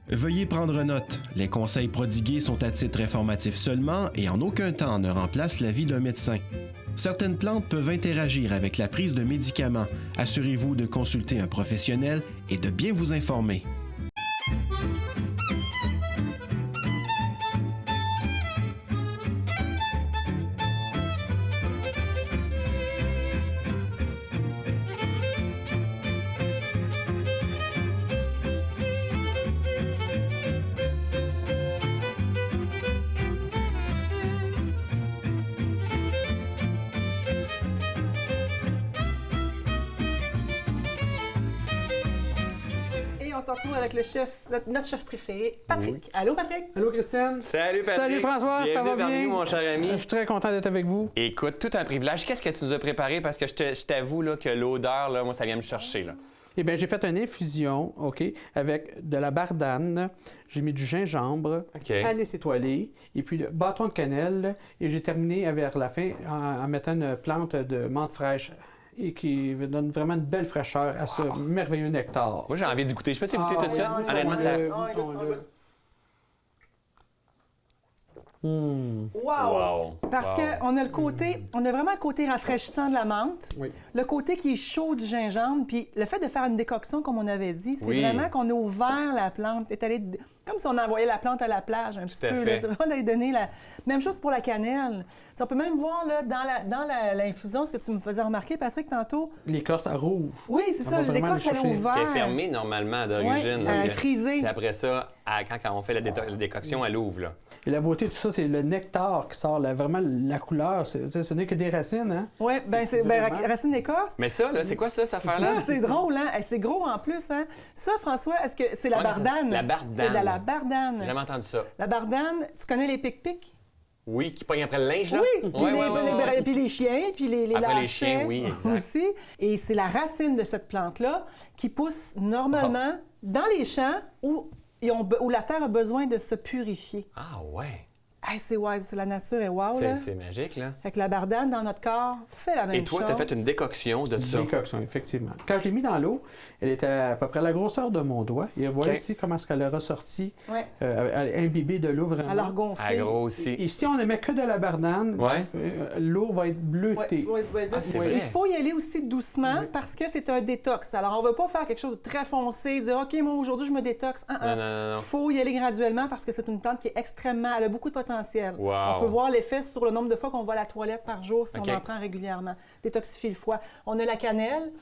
Veuillez prendre note, les conseils prodigués sont à titre informatif seulement et en aucun temps ne remplacent l'avis d'un médecin. Certaines plantes peuvent interagir avec la prise de médicaments. Assurez-vous de consulter un professionnel et de bien vous informer. On se retrouve avec le chef, notre chef préféré, Patrick. Oui. Allô, Patrick? Allô, Christine? Salut, Patrick. Salut, François, ça va bien? Bienvenue, mon cher ami. Je suis très content d'être avec vous. Écoute, tout un privilège. Qu'est-ce que tu nous as préparé? Parce que je t'avoue là, que l'odeur, là, moi, ça vient me chercher. Là. Eh bien, j'ai fait une infusion, OK, avec de la bardane. J'ai mis du gingembre, anis étoilé, et puis le bâton de cannelle. Et j'ai terminé vers la fin en mettant une plante de menthe fraîche. Et qui donne vraiment une belle fraîcheur à ce merveilleux nectar. Moi, j'ai envie d'y goûter. Je peux t'y goûter tout de suite? Honnêtement, ça... Wow! Parce qu'on a le côté, on a vraiment le côté rafraîchissant de la menthe, le côté qui est chaud du gingembre, puis le fait de faire une décoction, comme on avait dit, c'est vraiment qu'on a ouvert la plante. C'est allé, comme si on envoyait la plante à la plage un petit peu. C'est vraiment d'aller donner la... Même chose pour la cannelle. Ça, on peut même voir là, dans l'infusion, ce que tu me faisais remarquer, Patrick, tantôt. L'écorce, elle rouvre. Oui, c'est ça, l'écorce, elle est ouverte. Ce qui est fermé normalement d'origine. Oui, frisé. Puis après ça, quand on fait la décoction, elle ouvre. Là. Et la beauté de tout ça, c'est le nectar qui sort, vraiment la couleur. Ce n'est que des racines, hein? Oui, bien, c'est racines d'écorce. Mais ça, là, c'est quoi ça, cette affaire-là? Ça, c'est drôle, hein? C'est gros en plus, hein? Ça, François, est-ce que c'est la bardane? La bardane. C'est de la bardane. J'ai jamais entendu ça. La bardane, tu connais les pic-pics? Oui, qui pognent après le linge, là? Oui, puis les chiens, puis les après lacets les chiens, oui, exact. Aussi. Et c'est la racine de cette plante-là qui pousse normalement dans les champs où la terre a besoin de se purifier. Ah ouais! Hey, c'est la nature est wow, là. C'est magique, là. Fait que la bardane, dans notre corps, fait la même chose. Et toi, tu as fait une décoction de ça. Une décoction, effectivement. Quand je l'ai mis dans l'eau, elle était à peu près la grosseur de mon doigt. Et voilà ici comment est-ce qu'elle est ressortie, imbibée de l'eau vraiment. Alors gonflée. Elle grossit. Et si on ne met que de la bardane, l'eau va être bleutée. Il faut y aller aussi doucement parce que c'est un détox. Alors, on ne va pas faire quelque chose de très foncé, dire « OK, moi, aujourd'hui, je me détoxe. » Non. Il faut y aller graduellement parce que c'est une plante qui est extrêmement... Elle a beaucoup de potentiel. Wow. On peut voir l'effet sur le nombre de fois qu'on va à la toilette par jour si on en prend régulièrement. Détoxifie le foie. On a la cannelle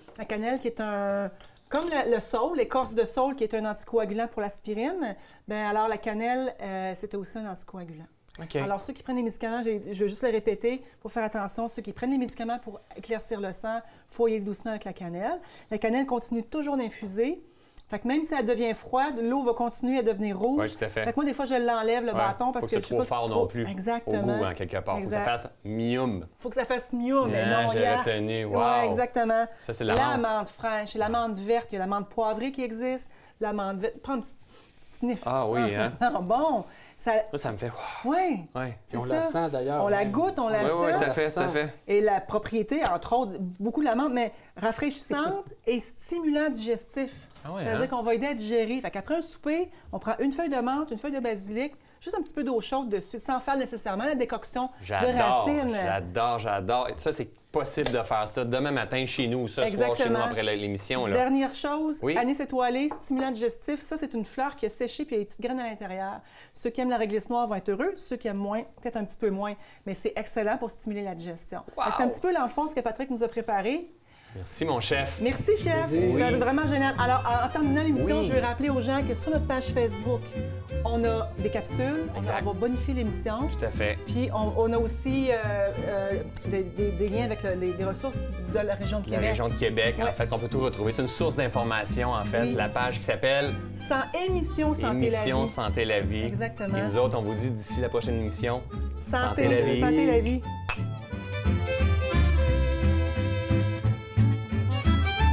qui est un... Comme le saule, l'écorce de saule qui est un anticoagulant pour l'aspirine, bien alors la cannelle, c'était aussi un anticoagulant. Alors, ceux qui prennent des médicaments, je vais juste le répéter, pour faire attention, ceux qui prennent les médicaments pour éclaircir le sang, il faut y aller doucement avec la cannelle. La cannelle continue toujours d'infuser. Fait que même si elle devient froide, l'eau va continuer à devenir rouge. Oui, tout à fait. Fait que moi, des fois, je l'enlève, le bâton, parce que je sais pas si c'est trop fort non plus. Exactement. Au goût, en quelque part. Faut que ça fasse mium. Faut que ça fasse mium, mais non, j'ai retenu. Wow. Oui, exactement. Ça, c'est la menthe fraîche, la menthe verte, il y a la menthe poivrée qui existe, la menthe verte. Prends un petit sniff. Ah oui, hein? Bon. Ça me fait... Oui. Et on la sent d'ailleurs. On la goûte, on la sent. Oui, tout à fait. Et la propriété, entre autres, beaucoup de la menthe, mais rafraîchissante et stimulant digestif. C'est-à-dire qu'on va aider à digérer. Fait qu'après un souper, on prend une feuille de menthe, une feuille de basilic, juste un petit peu d'eau chaude dessus, sans faire nécessairement la décoction de racines. J'adore. Ça, c'est possible de faire ça demain matin chez nous, ce soir chez nous après l'émission. Dernière chose, anis étoilé, stimulant digestif. Ça, c'est une fleur qui a séché puis il y a des petites graines à l'intérieur. Ceux qui aiment la réglisse noire vont être heureux. Ceux qui aiment moins, peut-être un petit peu moins. Mais c'est excellent pour stimuler la digestion. C'est un petit peu l'enfance que Patrick nous a préparé. Merci, mon chef. Merci, chef. C'est vraiment génial. Alors, en terminant l'émission, je vais rappeler aux gens que sur notre page Facebook, on a des capsules. On va bonifier l'émission. Tout à fait. Puis, on a aussi des liens avec les ressources de la région de Québec. La région de Québec, en fait, qu'on peut tout retrouver. C'est une source d'information, en fait. La page qui s'appelle... Émission Santé la vie. Émission Santé la vie. Exactement. Et nous autres, on vous dit d'ici la prochaine émission... Santé la vie.